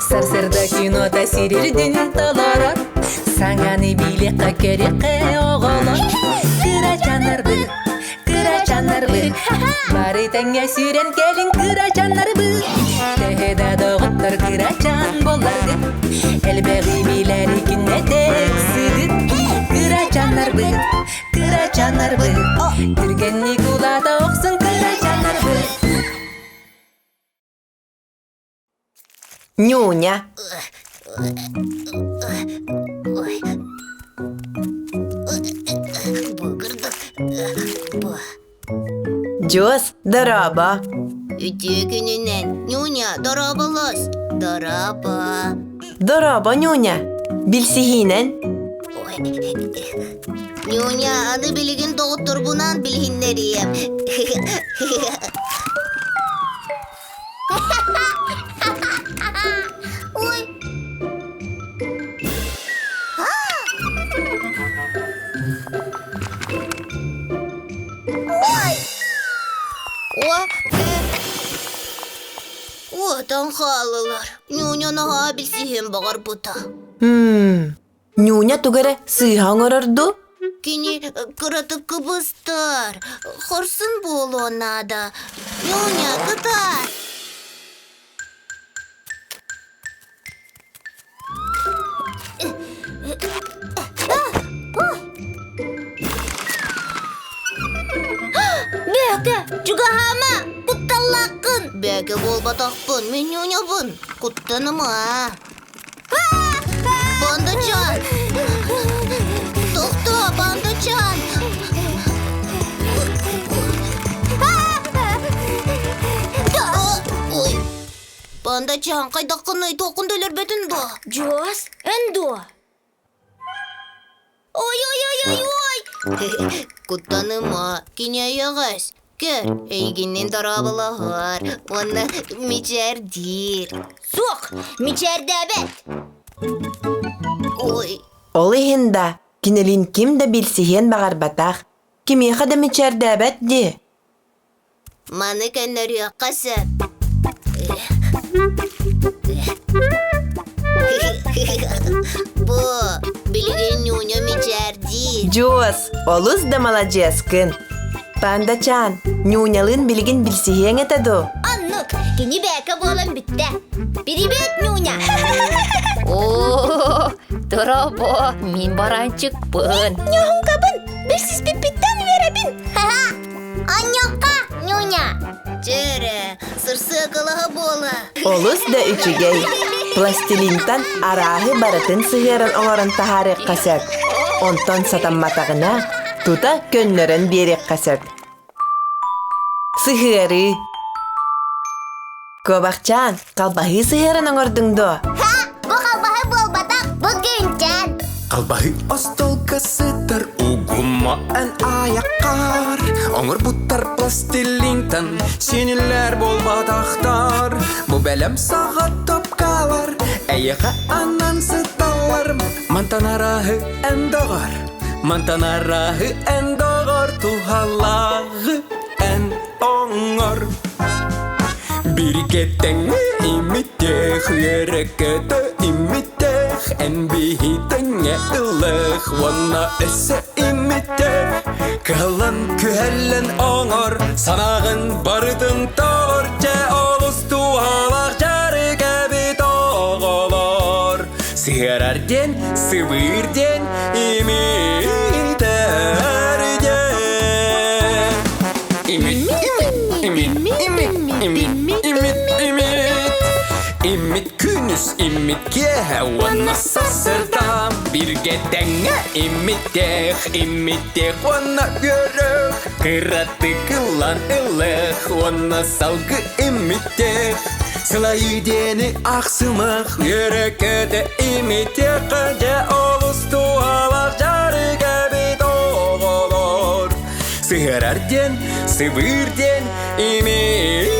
Сарсырда кинода сирирдин толорор, саңаны билекка керекке оголор. Кыра жанарбы, бары таңга сүйрен келин кыра жанарбы. Техеда догуттар кыра жан боларды, элбеги билери күнне тексидит. Кыра жанарбы, түргенни кулада оксун кыра жанарбы. Нюня. Джос, дараба. Үтегінінен, Нюня, дарабалас. Дараба, Нюня. Билсихинен. Нюня, аны билеген доғыттыр бұнан білгенлерiyem. Ой. Отан қалылар. Нюняна білсейін бағар бұта. Нюня тугары сыйхан орорду. Кені кыратып кыбыстар. Хорсын болу онада. Нюня, кытар. Бәкі, juga hama, kuttallakın. Бәкі болбатақпын, мен Нюнябын, kuttаныма. Бандаcan. Тоқта, Бандаcan. Ой, Бандаcan, қайдаққыны тоқындылар бәтін ба? Джос, эндо. Ой. Kuttаныма, кене аяғас. Көр, әйгеннен дарабылағар, оны мечердир. Соқ, мечердәбет. Ой. Ол ихинда, кинелин ким да билсихен бағар батақ. Кимеха да мечердәбәт де. Маны кәннәрі қасып. Бұ, білген Нюня мечердир. Джос, олус да молодец-кын. Пандачан, Нюнялын билген билсихен етаду. Аннук, кені бәкі болын бітті. Привет, Нюня. О, дараба, мен баранчыкпын. Нюхун кабын, бірсіз пиппеттен веребін. Аннюкка, Нюня. Жәрі, сырсы қылығы бола. Олус да үчігей. Пластилинтан арахы барытын сығырын оңырын тахары қасат. Онтон сатамматағына тута көннерін берек қасат. Сығыры. Көбақчан, қалбахы сығырын оңырдыңды. Бұ қалбағы бол батақ, бұ көнчен. Қалбахы остолка сытыр, угума ән аяққар. Оңыр бұттар пластилинтан, сенелер бол батақтар. Бұ бәлем сағат топқалар, әйеға анан сыталар. Мантанарахы ән доғар, мантанарахы ән доғар. Тухалағы ән оңыр. Biriketen imitech, yerekete imitech, en bihitenge ılıq, wana esse imitech. Kalan kühellen oңor, sanağın barıdın tağır, ce olus tuhalaq jarı gebit oğolor. Sığararden, sıvırden, imiterden. İmit künüs, imit kehe, wana sasırtam. Birgetenge imitek, wana görük. Kıratı kılan ılıq, wana salgı imitek. Sılayı deni aksımaq, yürekede imitek. Ce olus tuhalaq jarı gebit oğolor. Sığararden, sıvırden, imiterden.